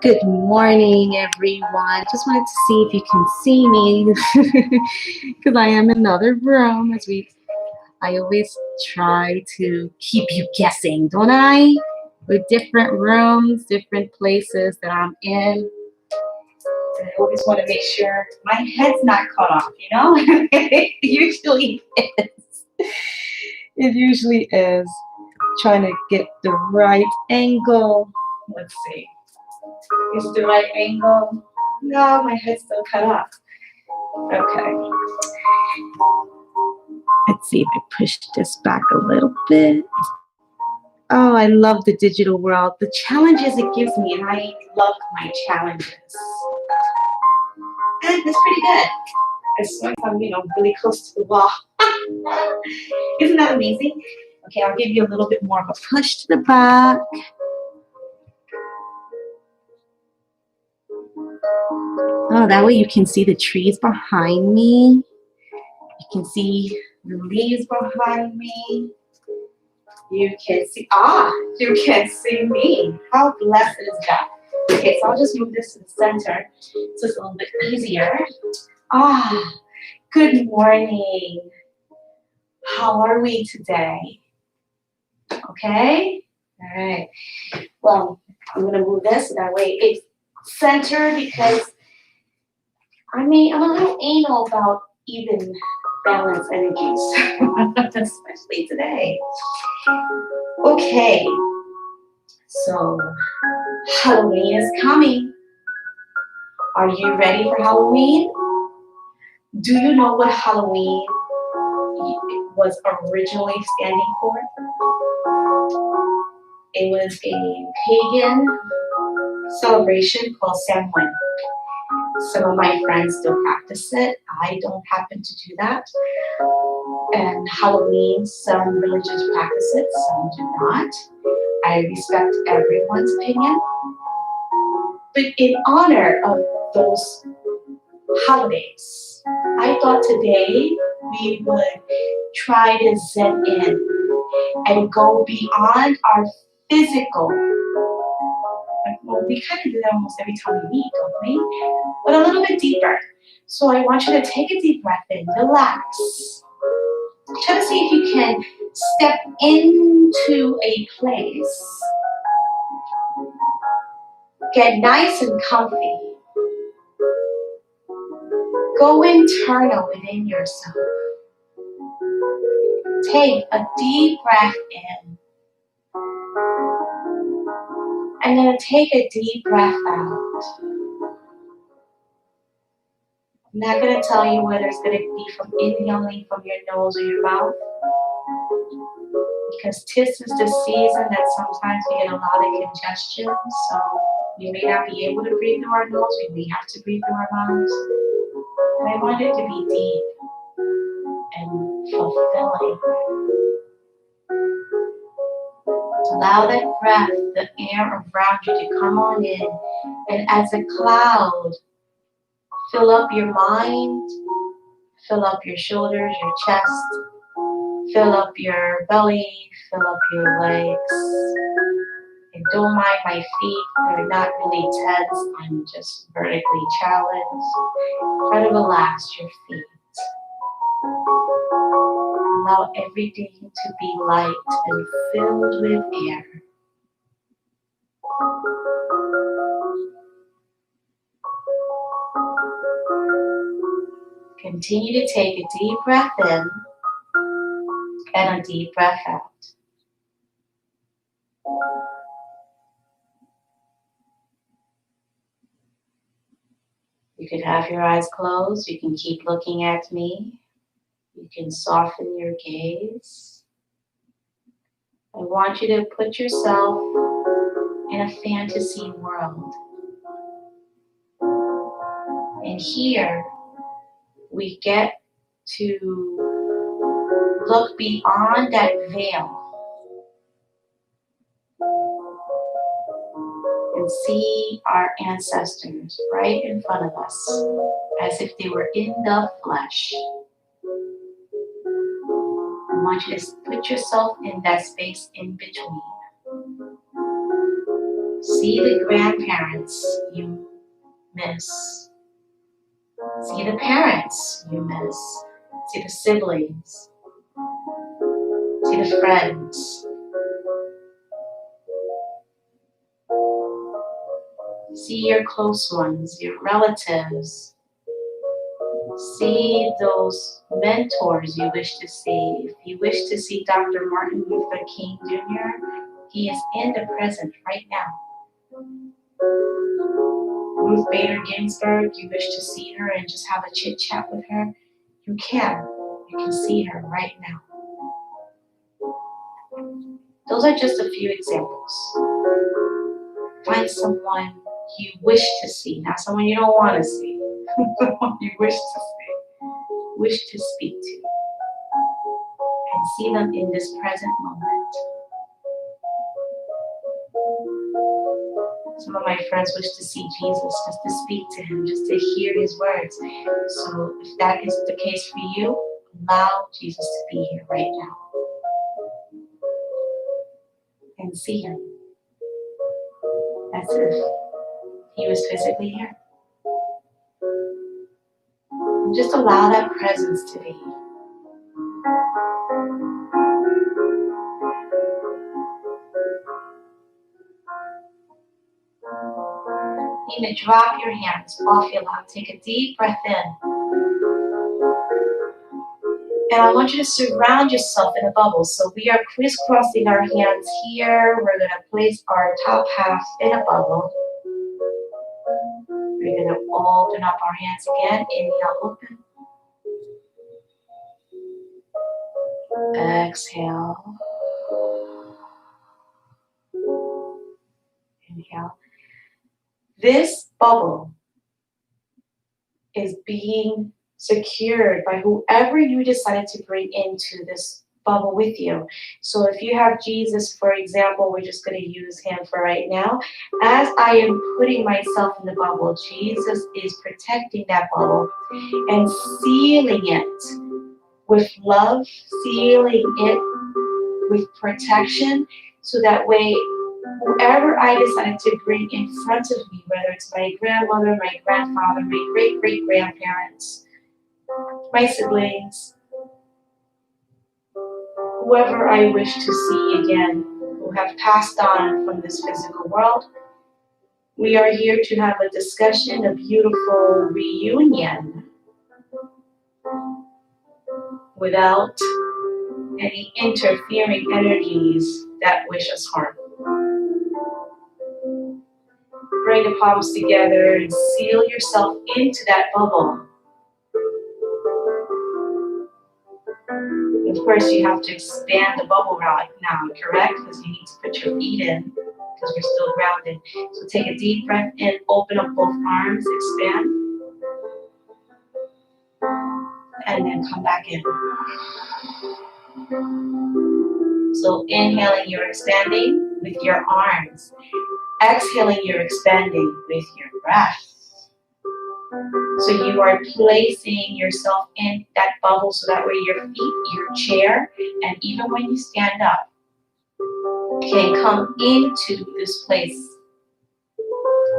Good morning, everyone. Just wanted to see if you can see me because I am in another room. I always try to keep you guessing, don't I? With different rooms, different places that I'm in. And I always want to make sure my head's not cut off, you know? It usually is. It usually is. Trying to get the right angle. Let's see. Is the right angle? No, my head's still cut off. Okay. Let's see if I push this back a little bit. Oh, I love the digital world. The challenges it gives me, and I love my challenges. And it's pretty good. As long as I'm, really close to the wall. Isn't that amazing? Okay, I'll give you a little bit more of a push to the back. Oh, that way you can see the trees behind me. You can see the leaves behind me. You can see me. How blessed is that? Okay, so I'll just move this to the center so it's a little bit easier. Good morning. How are we today? Okay? All right. Well, I'm going to move this so that way it's centered because I'm a little anal about even balance energies, especially today. Okay, so Halloween is coming. Are you ready for Halloween? Do you know what Halloween was originally standing for? It was a pagan celebration called Samhain. Some of my friends still practice it. I don't happen to do that. And Halloween, some religions practice it, some do not. I respect everyone's opinion. But in honor of those holidays, I thought today we would try to zen in and go beyond our physical. Well, we kind of do that almost every time we meet, don't we? But a little bit deeper. So I want you to take a deep breath in, relax. Try to see if you can step into a place. Get nice and comfy. Go internal within yourself. Take a deep breath in. And then take a deep breath out. I'm not going to tell you whether it's going to be from inhaling from your nose or your mouth. Because this is the season that sometimes we get a lot of congestion. So we may not be able to breathe through our nose. We may have to breathe through our mouths. But I want it to be deep and fulfilling. Allow that breath, the air around you to come on in. And as a cloud, fill up your mind, fill up your shoulders, your chest, fill up your belly, fill up your legs. And don't mind my feet, they're not really tense, I'm just vertically challenged. Try to relax your feet. Allow everything to be light and filled with air. Continue to take a deep breath in and a deep breath out. You could have your eyes closed. You can keep looking at me. You can soften your gaze. I want you to put yourself in a fantasy world. And here we get to look beyond that veil and see our ancestors right in front of us as if they were in the flesh. I want you to put yourself in that space in between. See the grandparents you miss. See the parents you miss. See the siblings. See the friends. See your close ones, your relatives. See those mentors you wish to see. If you wish to see Dr. Martin Luther King Jr., he is in the present right now. Ruth Bader Ginsburg, you wish to see her and just have a chit chat with her, you can. You can see her right now. Those are just a few examples. Find someone you wish to see, not someone you don't want to see. Someone you wish to see, wish to speak to, and see them in this present moment. Some of my friends wish to see Jesus, just to speak to him, just to hear his words. So if that is the case for you, allow Jesus to be here right now and see him as if he was physically here. And just allow that presence to be. You need to drop your hands off your lap. Take a deep breath in. And I want you to surround yourself in a bubble. So we are crisscrossing our hands here. We're going to place our top half in a bubble. We're going to open up our hands again. Inhale, open. Exhale. Inhale. This bubble is being secured by whoever you decided to bring into this bubble with you. So if you have Jesus, for example, we're just going to use him for right now. As I am putting myself in the bubble, Jesus is protecting that bubble and sealing it with love, sealing it with protection, so that way whoever I decided to bring in front of me, whether it's my grandmother, my grandfather, my great-great-grandparents, my siblings, whoever I wish to see again, who have passed on from this physical world, we are here to have a discussion, a beautiful reunion without any interfering energies that wish us harm. Bring the palms together and seal yourself into that bubble. Of course, you have to expand the bubble right now, correct? Because you need to put your feet in, because we're still grounded. So take a deep breath in, open up both arms, expand, and then come back in. So inhaling, you're expanding with your arms. Exhaling, you're expanding with your breath. So you are placing yourself in that bubble so that way your feet, your chair, and even when you stand up, can come into this place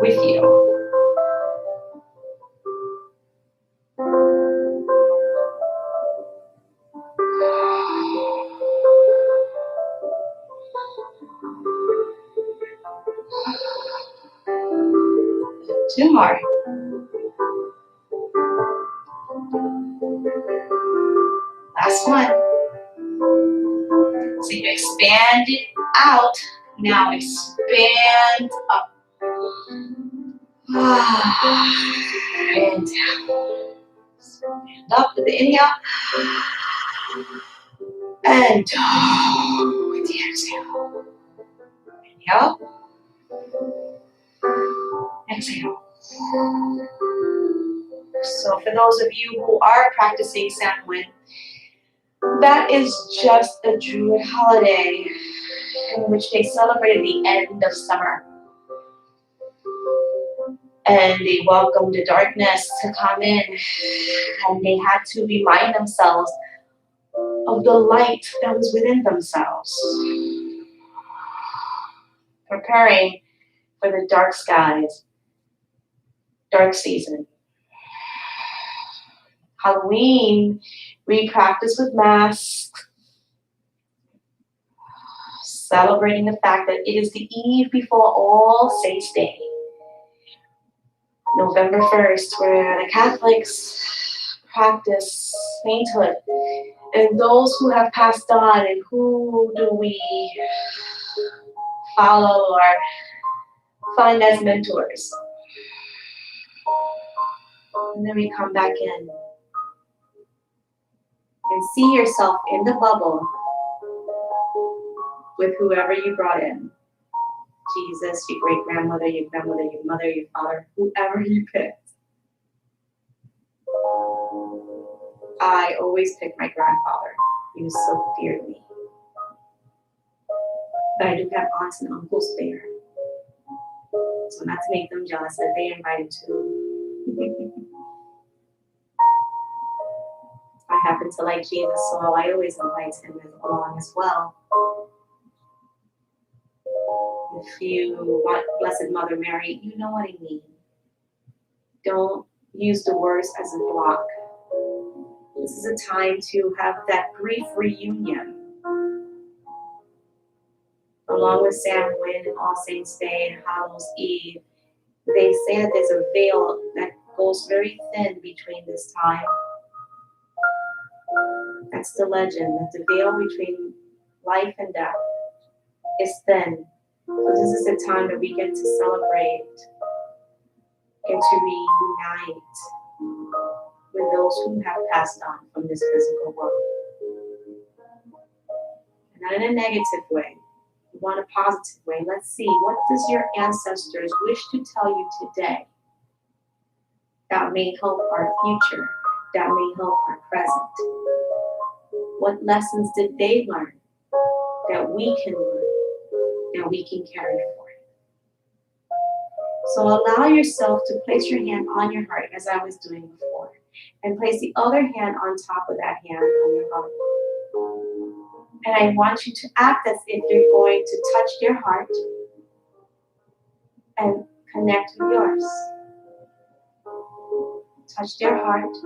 with you. Two more. Last one. So you expand it out. Now expand up. And down. Stand up with the inhale. And down with the exhale. Inhale. Exhale. So for those of you who are practicing Samhain, that is just a Druid holiday in which they celebrated the end of summer. And they welcomed the darkness to come in, and they had to remind themselves of the light that was within themselves, preparing for the dark skies, dark season. Halloween, we practice with masks, celebrating the fact that it is the eve before All Saints' Day, November 1st, where the Catholics practice sainthood. And those who have passed on, and who do we follow or find as mentors? And then we come back in and see yourself in the bubble with whoever you brought in. Jesus, your great-grandmother, your grandmother, your mother, your father, whoever you picked. I always pick my grandfather. He was so dear to me. But I do have aunts and uncles there. So not to make them jealous that they invited too. I happen to like Jesus, so I always invite him along as well. If you want Blessed Mother Mary, you know what I mean. Don't use the words as a block. This is a time to have that brief reunion. Along with Samhain and All Saints' Day and Hallows Eve, they say that there's a veil that goes very thin between this time. That's the legend, that the veil between life and death is thin. So this is a time that we get to celebrate, get to reunite with those who have passed on from this physical world. And not in a negative way. We want a positive way. Let's see, what does your ancestors wish to tell you today that may help our future, that may help our present? What lessons did they learn that we can learn, that we can carry forward? So allow yourself to place your hand on your heart, as I was doing before, and place the other hand on top of that hand on your heart. And I want you to act as if you're going to touch your heart and connect with yours. Touch their heart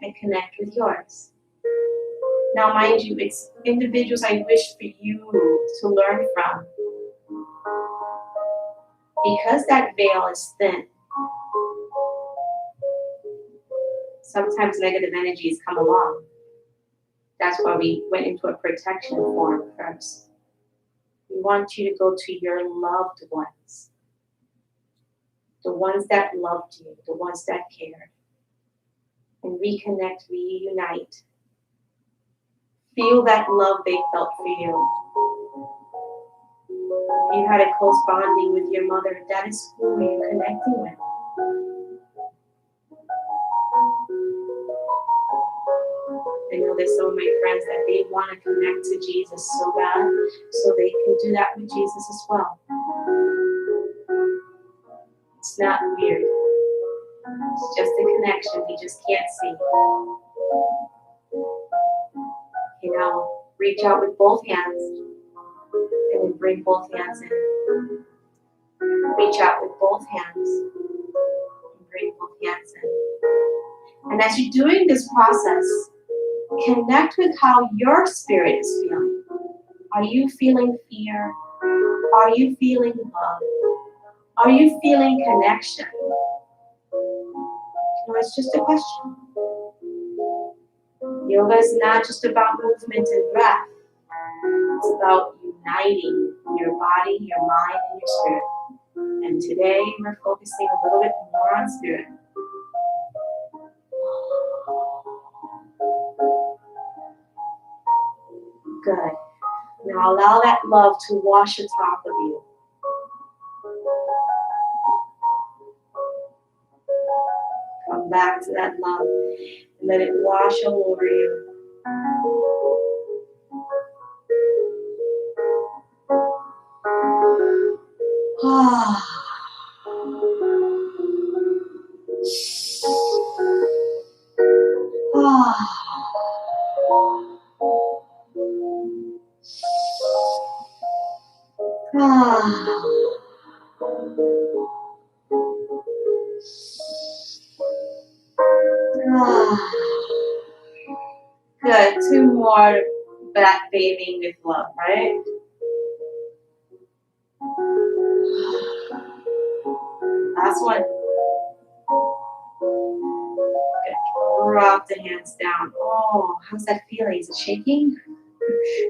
and connect with yours. Now, mind you, it's individuals I wish for you to learn from. Because that veil is thin, sometimes negative energies come along. That's why we went into a protection form first. We want you to go to your loved ones. The ones that loved you, the ones that cared. And reconnect, reunite. Feel that love they felt for you. If you had a close bonding with your mother, that is who you're connecting with. I know there's some of my friends that they want to connect to Jesus so bad, so they can do that with Jesus as well. It's not weird. It's just a connection we just can't see. You know, reach out with both hands and then bring both hands in. Reach out with both hands and bring both hands in. And as you're doing this process, connect with how your spirit is feeling. Are you feeling fear? Are you feeling love? Are you feeling connection? No, it's just a question. Yoga is not just about movement and breath. It's about uniting your body, your mind, and your spirit. And today we're focusing a little bit more on spirit. Good. Now allow that love to wash the top of you. Come back to that love and let it wash all over you. Good. 2 more back bathing with love, right? Last one. Good. Drop the hands down. Oh, how's that feeling? Is it shaking?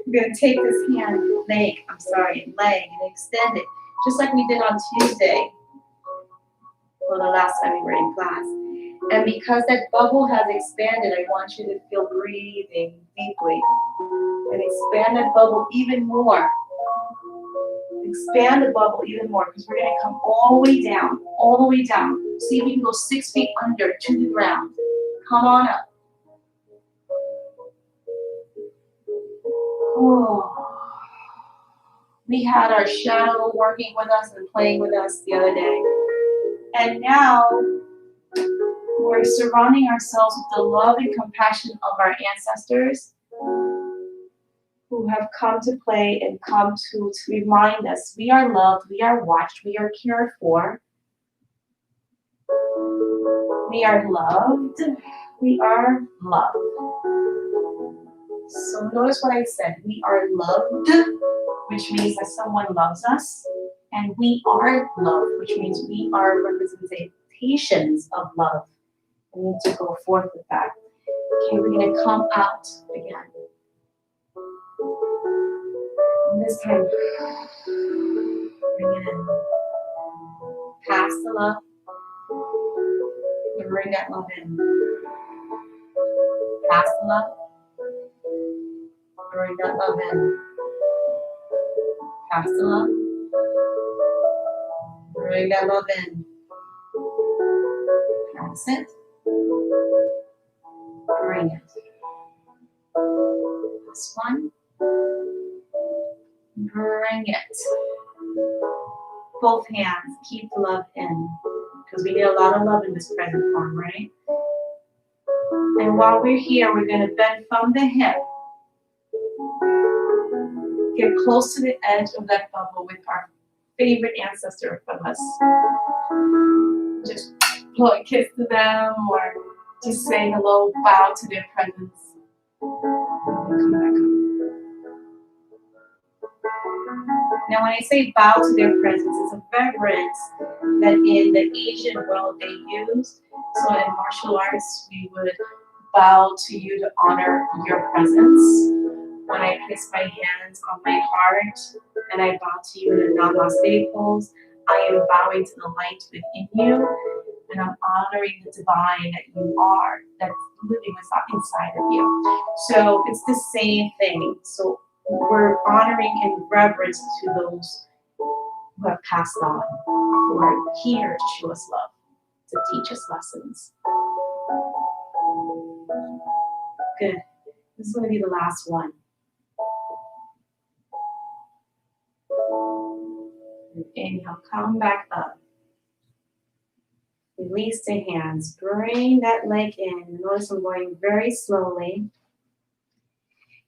I'm going to take this leg, and extend it, just like we did on Tuesday, or the last time we were in class. And because that bubble has expanded, I want you to feel breathing deeply. And expand that bubble even more. Expand the bubble even more, because we're going to come all the way down, all the way down. See if we can go 6 feet under to the ground. Come on up. Oh. We had our shadow working with us and playing with us the other day. And now we're surrounding ourselves with the love and compassion of our ancestors who have come to play and come to remind us we are loved, we are watched, we are cared for. We are loved. We are loved. So notice what I said. We are loved, which means that someone loves us. And we are loved, which means we are representations of love. We need to go forth with that. Okay, we're going to come out again. And this time, bring it in. Pass the love. And bring that love in. Pass the love. Bring that love in. Pass the love. Bring that love in. Pass it. Bring it. Last one. Bring it. Both hands. Keep the love in. Because we need a lot of love in this present form, right? And while we're here, we're going to bend from the hip. Get close to the edge of that bubble with our favorite ancestor from us. Just blow a kiss to them or just say hello, bow to their presence. And come back up. Now when I say bow to their presence, it's a reverence that in the Asian world they use. So in martial arts, we would bow to you to honor your presence. When I place my hands on my heart and I bow to you in a namaste pose, I am bowing to the light within you, and I'm honoring the divine that you are, that's living inside of you. So it's the same thing. So we're honoring and reverence to those who have passed on, who are here to show us love, to teach us lessons. Good. This is going to be the last one. Inhale, come back up. Release the hands. Bring that leg in. Notice I'm going very slowly.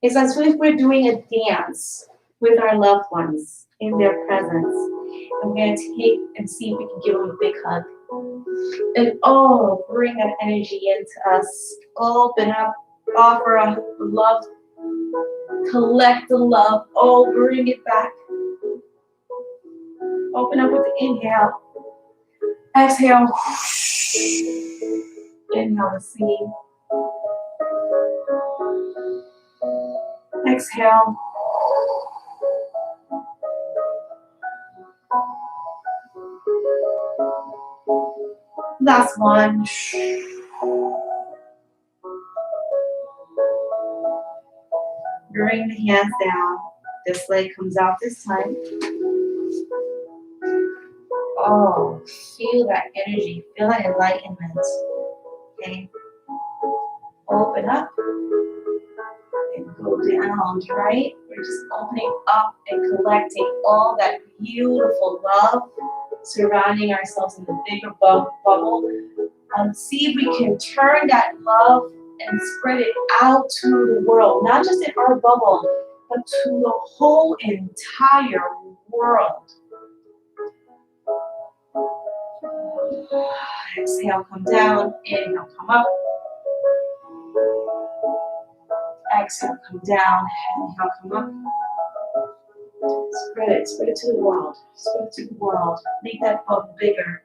It's as if we're doing a dance with our loved ones in their presence. I'm going to take and see if we can give them a big hug. And oh, bring that energy into us. Open up, offer a love, collect the love. Oh, bring it back. Open up with the inhale. Exhale. Inhale, receive. Exhale. Last one. Bring the hands down. This leg comes out this time. Oh, feel that energy. Feel that enlightenment. Okay. Open up and go down, right? We're just opening up and collecting all that beautiful love, surrounding ourselves in the bigger bubble. See if we can turn that love and spread it out to the world, not just in our bubble, but to the whole entire world. Exhale, come down. Inhale, come up. Exhale, come down. Inhale, come up. Spread it to the world. Spread it to the world. Make that bubble bigger.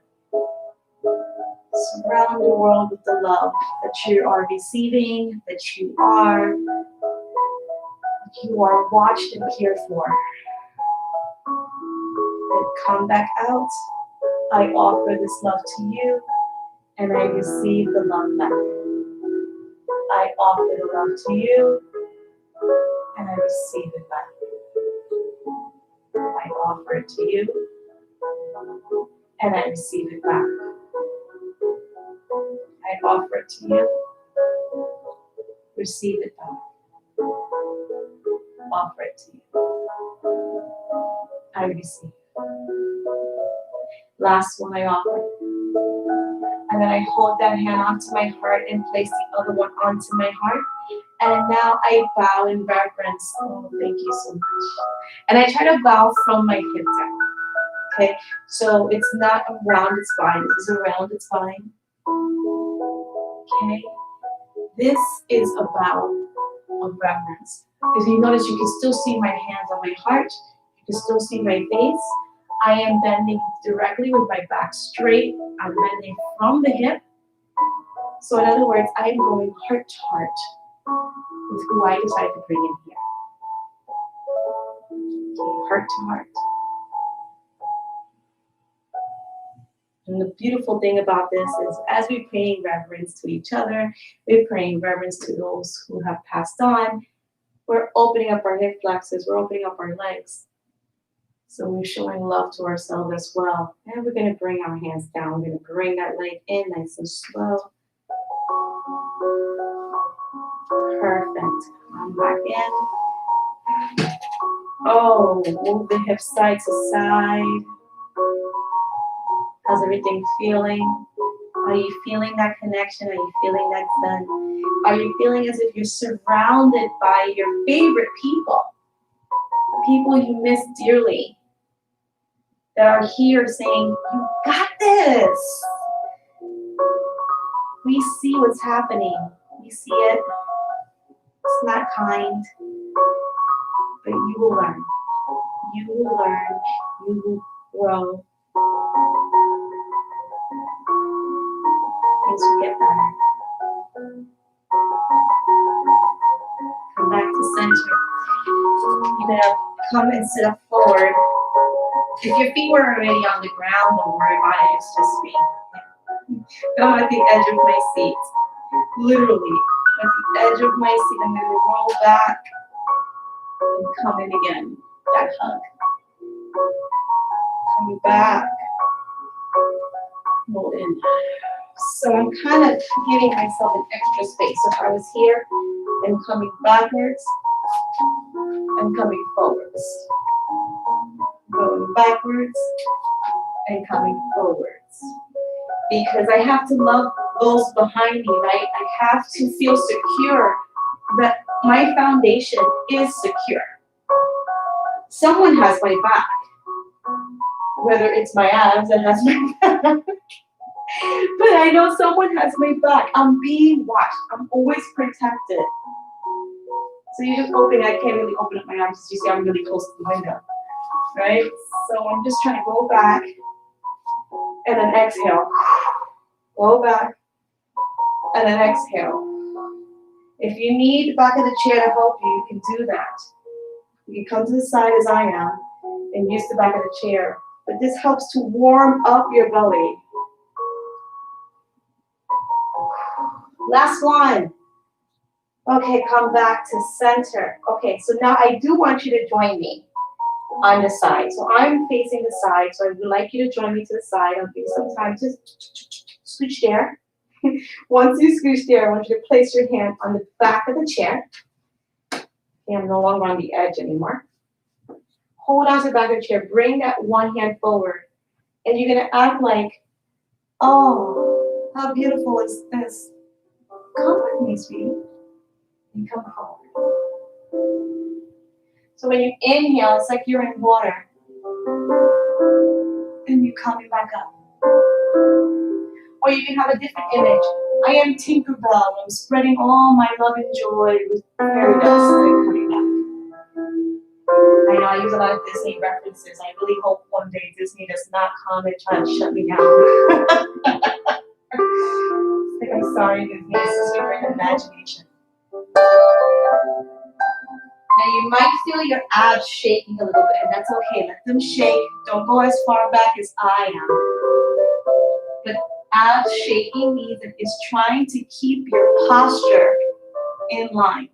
Surround the world with the love that you are receiving, that you are watched and cared for. Then come back out. I offer this love to you, and I receive the love back. I offer the love to you, and I receive it back. I offer it to you, and I receive it back. I offer it to you, receive it back. Offer it to you. I receive. Last one I offer. And then I hold that hand onto my heart and place the other one onto my heart. And now I bow in reverence. Oh, thank you so much. And I try to bow from my hip down. Okay? So it's not around its spine, it's around its spine. Okay? This is a bow of reverence. If you notice, you can still see my hands on my heart. You can still see my face. I am bending directly with my back straight. I'm bending from the hip. So in other words, I am going heart to heart with who I decide to bring in here. Okay, heart to heart. And the beautiful thing about this is as we're paying reverence to each other, we're paying reverence to those who have passed on, we're opening up our hip flexors, we're opening up our legs. So we're showing love to ourselves as well. And we're going to bring our hands down. We're going to bring that leg in nice and slow. Perfect. Come back in. Oh, move the hips side to side. How's everything feeling? Are you feeling that connection? Are you feeling that zen? Are you feeling as if you're surrounded by your favorite people? People you miss dearly. That are here saying, you got this. We see what's happening. We see it. It's not kind, but you will learn. You will learn. You will grow. Things will get better. Come back to center. You're going to come and sit up forward. If your feet were already on the ground, don't worry about it. It's just me. I'm at the edge of my seat. Literally, at the edge of my seat. I'm going to roll back and come in again. That hug. Coming back. Roll in. So I'm kind of giving myself an extra space. So if I was here, I'm coming backwards and coming forwards. Going backwards and coming forwards. Because I have to love those behind me, right? I have to feel secure that my foundation is secure. Someone has my back. Whether it's my abs that has my back. But I know someone has my back. I'm being watched. I'm always protected. So you just open, I can't really open up my arms as you see I'm really close to the window. Right? So I'm just trying to go back and then exhale. Go back and then exhale. If you need the back of the chair to help you, you can do that. You can come to the side as I am and use the back of the chair. But this helps to warm up your belly. Last one. Okay, come back to center. Okay, so now I do want you to join me on the side. So I'm facing the side, so I would like you to join me to the side. I'll give you some time to scooch there. Once you scooch there, I want you to place your hand on the back of the chair. Okay, I'm no longer on the edge anymore. Hold on to the back of the chair. Bring that one hand forward. And you're going to act like, oh, how beautiful is this? Come with me, sweetie. And come forward. So when you inhale, it's like you're in water. And you're coming back up. Or you can have a different image. I am Tinkerbell. I'm spreading all my love and joy with fairy dust and coming back. I know I use a lot of Disney references. I really hope one day Disney does not come and try to shut me down. Like, I'm sorry, Disney. This is your imagination. Now you might feel your abs shaking a little bit, and that's okay. Let them shake. Don't go as far back as I am. But abs shaking means that it's trying to keep your posture in line.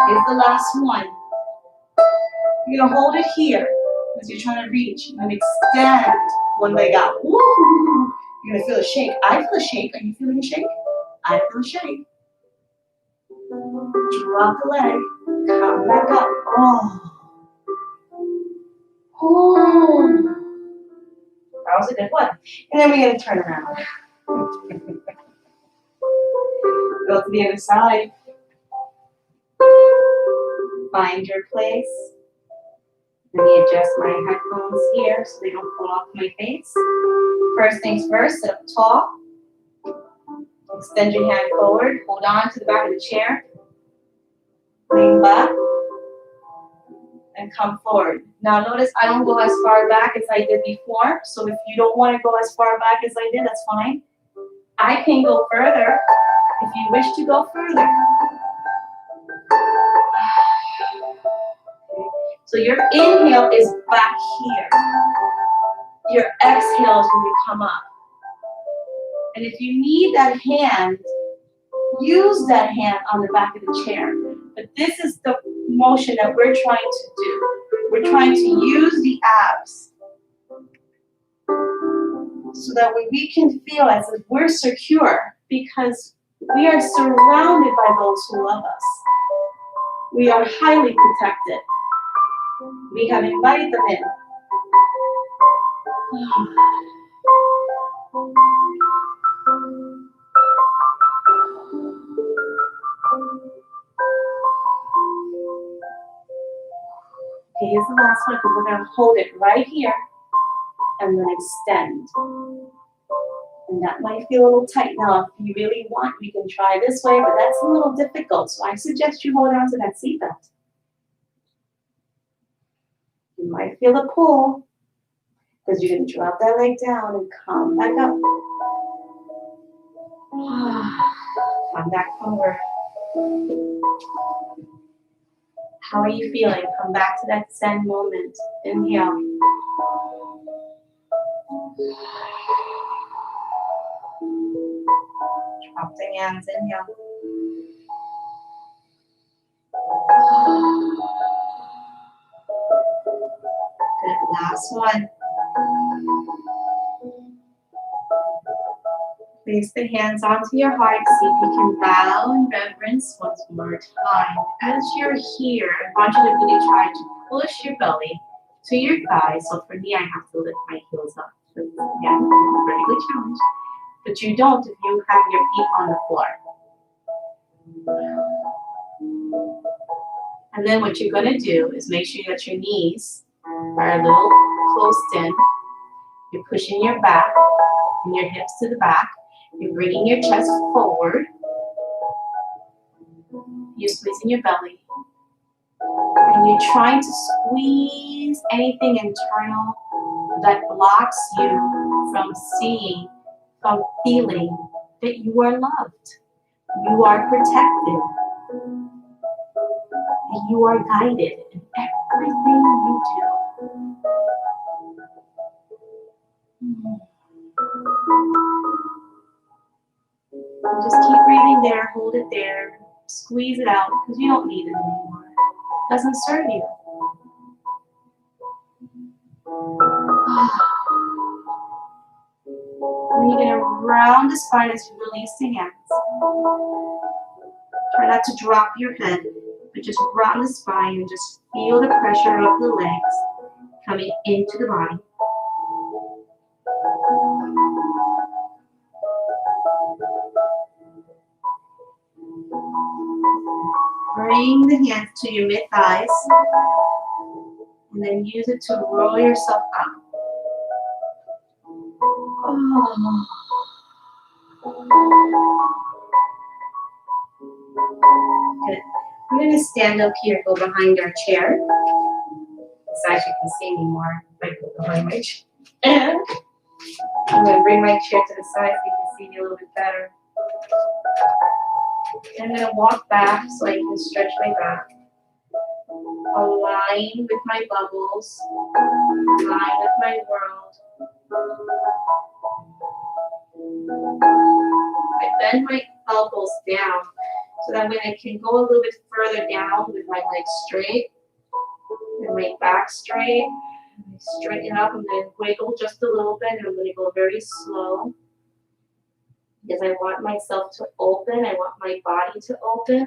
Here's the last one. You're gonna hold it here as you're trying to reach and extend one leg out. Woo! You're gonna feel a shake. I feel a shake. Are you feeling a shake? I feel a shake. Drop the leg. Come back up. Oh. Oh. That was a good one. And then we're gonna turn around. Go to the other side. Find your place. Let me adjust my headphones here so they don't fall off my face. First things first, sit up tall. Extend your hand forward. Hold on to the back of the chair. Lean back. And come forward. Now notice I don't go as far back as I did before. So if you don't want to go as far back as I did, that's fine. I can go further if you wish to go further. So your inhale is back here. Your exhale is when you come up. And if you need that hand, use that hand on the back of the chair. But this is the motion that we're trying to do. We're trying to use the abs so that way we can feel as if we're secure because we are surrounded by those who love us. We are highly protected. We have invited them in. Okay, here's the last one because we're going to hold it right here and then extend. And that might feel a little tight. Now, if you really want, we can try this way, but that's a little difficult. So I suggest you hold on to that seatbelt. You might feel a pull because you're going to drop that leg down and come back up. Come back forward. How are you feeling? Come back to that Zen moment. Inhale. Drop the hands. Inhale. Good. Last one. Place the hands onto your heart. See if you can bow in reverence once more time. As you're here, I want you to really try to push your belly to your thighs. So for me, I have to lift my heels up. So yeah, pretty good challenge. But you don't if you have your feet on the floor. And then what you're going to do is make sure that your knees are a little closed in. You're pushing your back and your hips to the back. You're bringing your chest forward. You're squeezing your belly. And you're trying to squeeze anything internal that blocks you from seeing, from feeling that you are loved. You are protected. You are guided in everything you do. Just keep breathing there, hold it there, squeeze it out because you don't need it anymore. It doesn't serve you. Then you're going to round the spine as you release the hands. Try not to drop your head, but just round the spine and just feel the pressure of the legs coming into the body. Bring the hands to your mid-thighs and then use it to roll yourself out. Good. I'm going to stand up here, go behind our chair. Besides, you can see me more if I go behind my chair. And I'm going to bring my chair to the side so you can see me a little bit better. And I'm going to walk back so I can stretch my back. Align with my bubbles. Align with my world. I bend my elbows down so that way I can go a little bit further down with my legs straight and my back straight. Straighten up. I'm going to wiggle just a little bit and I'm going to go very slow because I want myself to open. I want my body to open.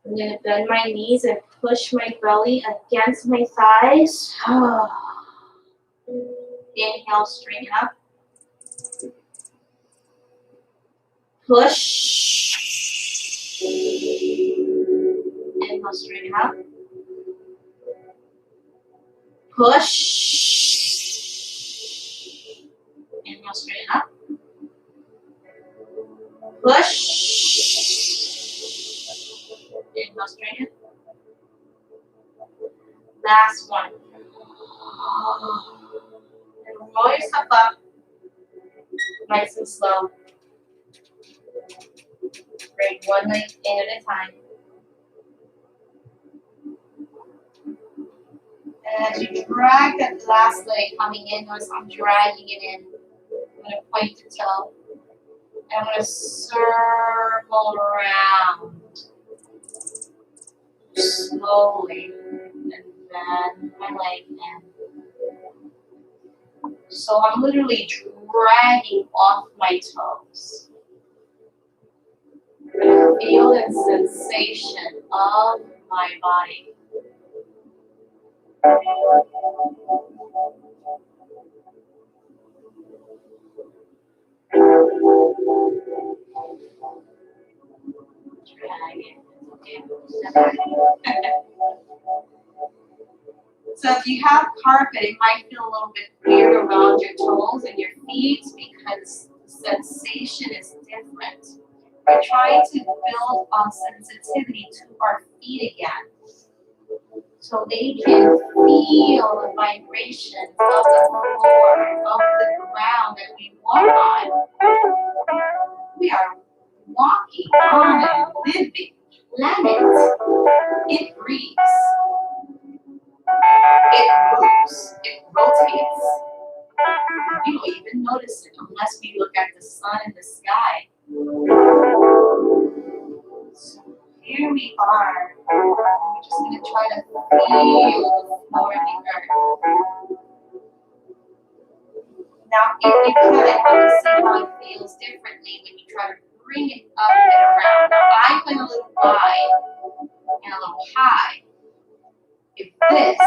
I'm going to bend my knees and push my belly against my thighs. Inhale, straighten up. Push. Inhale, straighten up. Push. Inhale, straighten up. Push. Inhale, straighten. Last one. And roll yourself up. Nice and slow. Bring one leg in at a time. And as you drag that last leg coming in, notice I'm dragging it in. I'm going to point the toe. And I'm going to circle around slowly and bend my leg in. So I'm literally dragging off my toes. Feel the sensation of my body. Drag it. Okay. So if you have carpet, it might feel a little bit weird around your toes and your feet because the sensation is different. We're trying to build on sensitivity to our feet again, so they can feel the vibrations of the floor, of the ground that we walk on. We are walking on a living planet. It breathes. It moves. It rotates. We don't even notice it unless we look at the sun and the sky. So here we are. We're just going to try to feel the floor of the earth. Now, if you can, I want to see how it feels differently when you try to bring it up and around. Now, I went a little wide and a little high. If this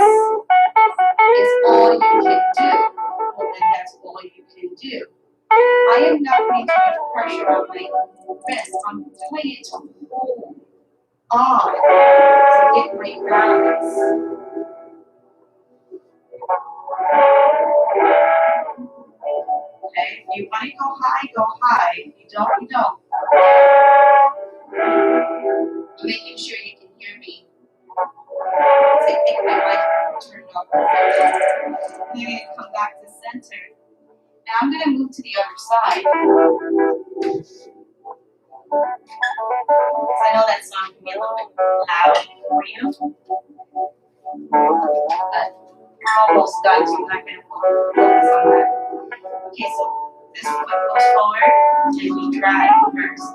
is all you can do, well, then that's all you can do. I am not putting too much pressure on my wrist. I'm doing it to hold on to get my balance. Okay, if you want to go high, go high. If you don't, you don't. I'm making sure you can hear me. So I think my mic turned off. I'm going to come back to center. Now I'm going to move to the other side. Because I know that song can be a little bit loud for you. But we're almost done, so I'm not going to focus on that. Okay, so this foot goes forward and we drag first.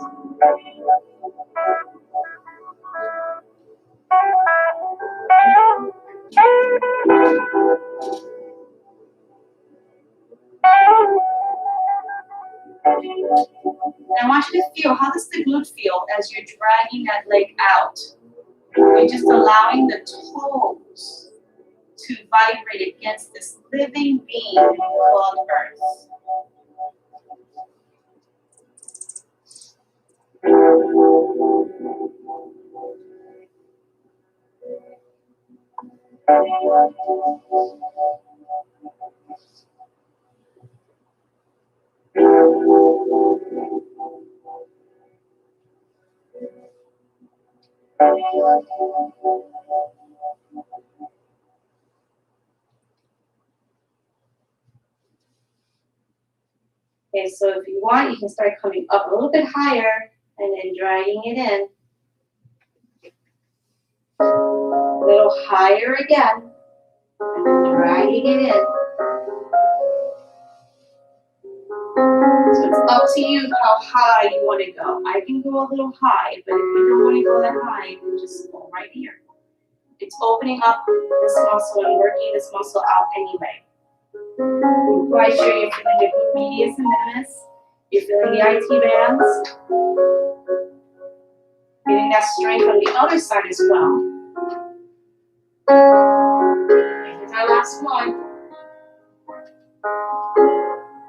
And I want you to feel, how does the glute feel as you're dragging that leg out? You're just allowing the toes to vibrate against this living being called Earth. Okay, so if you want, you can start coming up a little bit higher and then dragging it in. A little higher again, and then dragging it in. So it's up to you how high you want to go. I can go a little high, but if you don't want to go that high, you can just go right here. It's opening up this muscle and working this muscle out anyway. I'm quite sure you're feeling the glute medius and minimus. You're feeling the IT bands. Getting that strength on the other side as well. Here's our last one.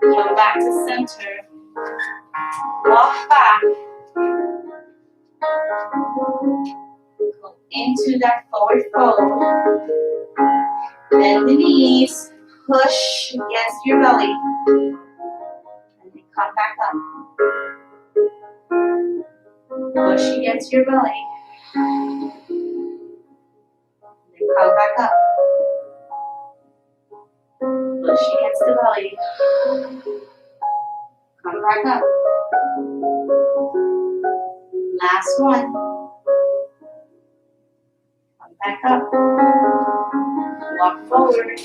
Come back to center. Walk back. Go into that forward fold. Bend the knees. Push against your belly. And then come back up. Push against your belly. And then come back up. Push against the belly. Come back up. Last one. Come back up. Walk forward.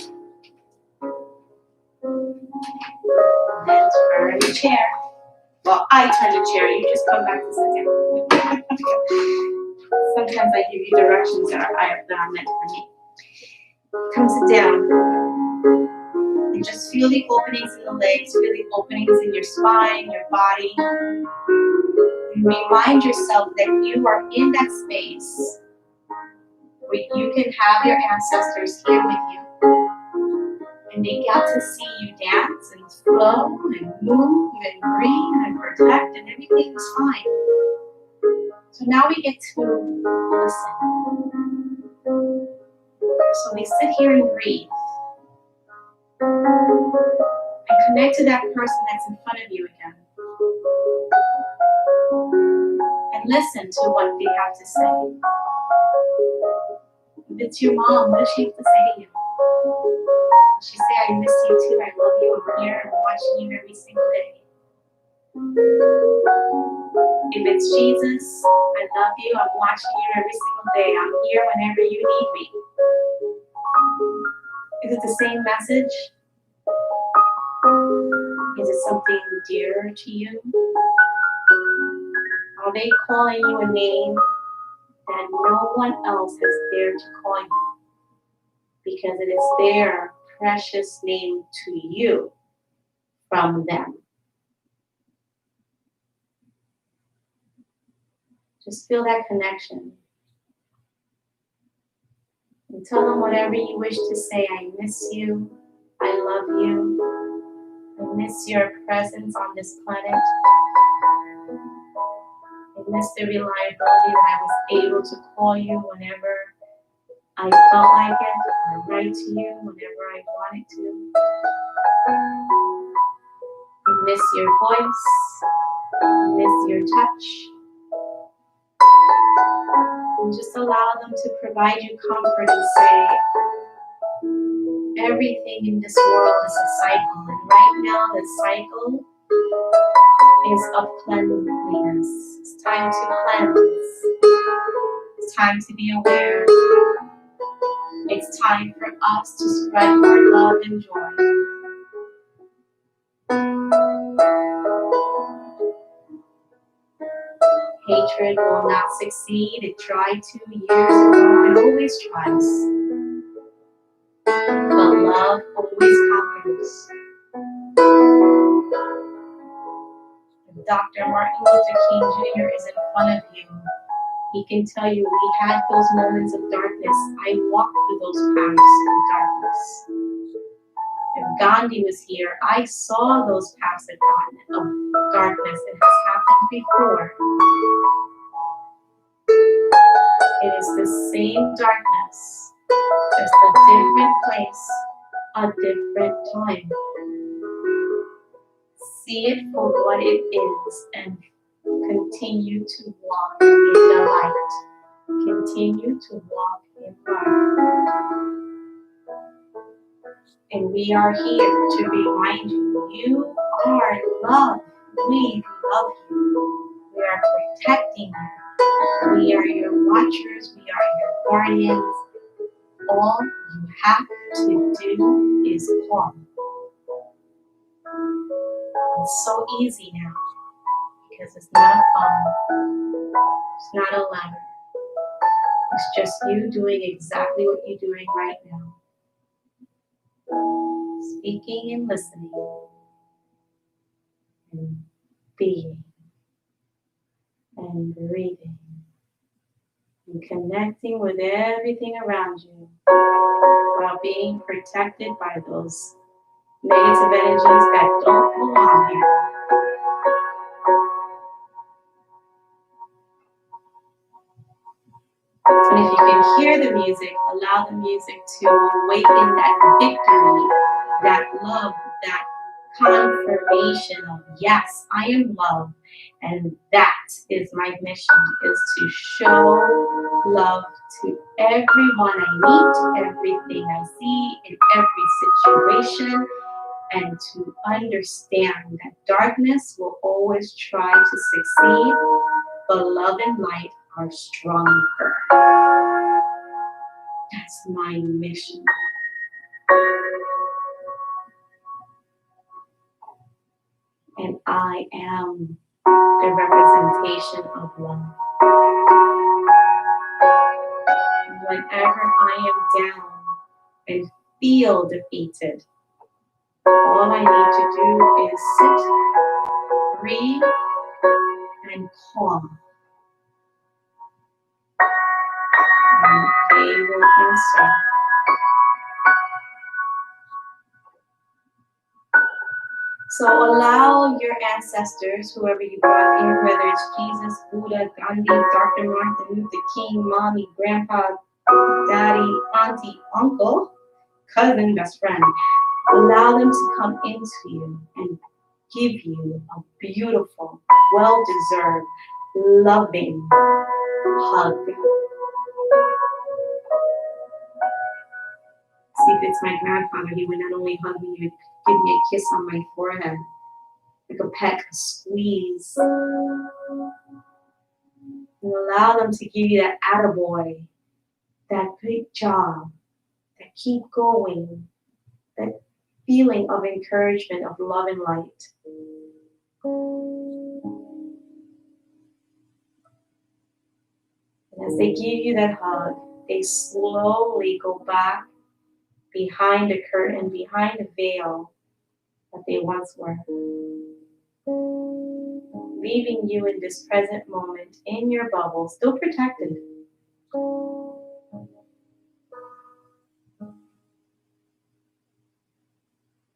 And then turn the chair. Well, I turn the chair. You just come back to sit down. Sometimes I give you directions that are meant for me. Come sit down. And just feel the openings in the legs. Feel the openings in your spine, your body. And remind yourself that you are in that space where you can have your ancestors here with you. And they got to see you dance and flow and move and breathe and protect, and everything was fine. So now we get to listen. So we sit here and breathe. And connect to that person that's in front of you again. And listen to what they have to say. If it's your mom, what does she have to say to you? Does she say, I miss you too, I love you, I'm here, I'm watching you every single day? If it's Jesus, I love you, I'm watching you every single day, I'm here whenever you need me. Is it the same message? Is it something dear to you? Are they calling you a name that no one else has dared to call you? Because it is their precious name to you from them. Just feel that connection. And tell them whatever you wish to say. I miss you. I love you. I miss your presence on this planet. I miss the reliability that I was able to call you whenever I felt like it, or write to you whenever I wanted to. I miss your voice. I miss your touch. And just allow them to provide you comfort and say, everything in this world is a cycle. And right now, the cycle is of cleanliness. It's time to cleanse. It's time to be aware. It's time for us to spread more love and joy. Hatred will not succeed. It tried to years ago. It always tries. But love always conquers. If Dr. Martin Luther King Jr. is in front of you, he can tell you we had those moments of darkness. I walked through those paths of darkness. If Gandhi was here, I saw those paths of darkness. It has happened before. It is the same darkness Just a different place, a different time. See it for what it is and continue to walk in the light. Continue to walk in love. And we are here to remind you, you are loved. We love you. We are protecting you. We are your watchers. We are your guardians. All you have to do is call. It's so easy now because it's not a phone. It's not a letter. It's just you doing exactly what you're doing right now. Speaking and listening and being and breathing and connecting with everything around you while being protected by those negative energies that don't belong here. And if you can hear the music, allow the music to awaken that victory, that love, that confirmation of yes, I am loved, and that is my mission, is to show love to everyone I meet, everything I see, in every situation, and to understand that darkness will always try to succeed, but love and light are stronger. That's my mission. And I am the representation of love. Whenever I am down and feel defeated, all I need to do is sit, breathe, and calm. And they will answer. So allow your ancestors, whoever you brought in, whether it's Jesus, Buddha, Gandhi, Dr. Martin Luther King, mommy, grandpa, daddy, auntie, uncle, cousin, best friend, allow them to come into you and give you a beautiful, well-deserved, loving hug. See, if it's my grandfather, he would not only hug me, he would give me a kiss on my forehead, like a peck, a squeeze. And allow them to give you that attaboy, that good job, that keep going, that feeling of encouragement, of love and light. And as they give you that hug, they slowly go back behind the curtain, behind the veil that they once were, leaving you in this present moment in your bubble, still protected.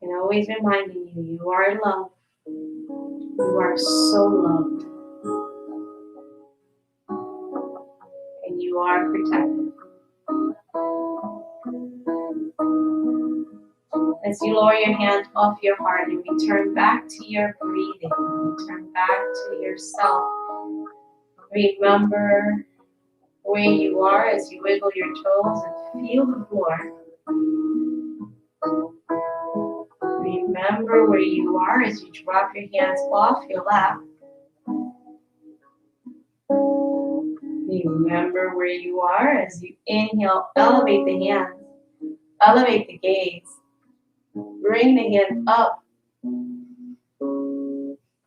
And always reminding you, you are loved. You are so loved. And you are protected. As you lower your hand off your heart and return back to your breathing, return back to yourself. Remember where you are as you wiggle your toes and feel the floor. Remember where you are as you drop your hands off your lap. Remember where you are as you inhale, elevate the hands, elevate the gaze. Bring the hands up.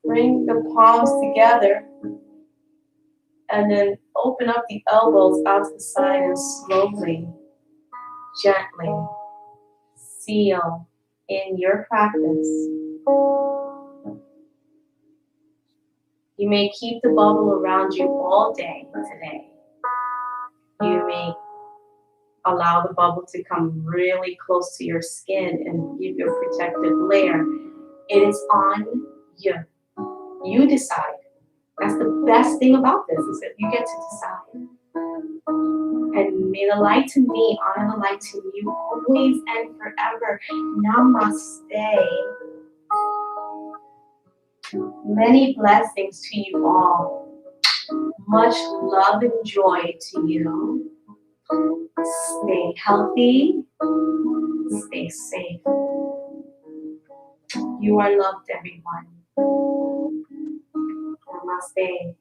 Bring the palms together. And then open up the elbows out to the side and slowly, gently seal in your practice. You may keep the bubble around you all day today. You may allow the bubble to come really close to your skin and give you a protective layer. It is on you. You decide. That's the best thing about this, is that you get to decide. And May the light in me honor the light in you always and forever. Namaste. Many blessings to you all. Much love and joy to you. Stay healthy. Stay safe. You are loved, everyone. Namaste.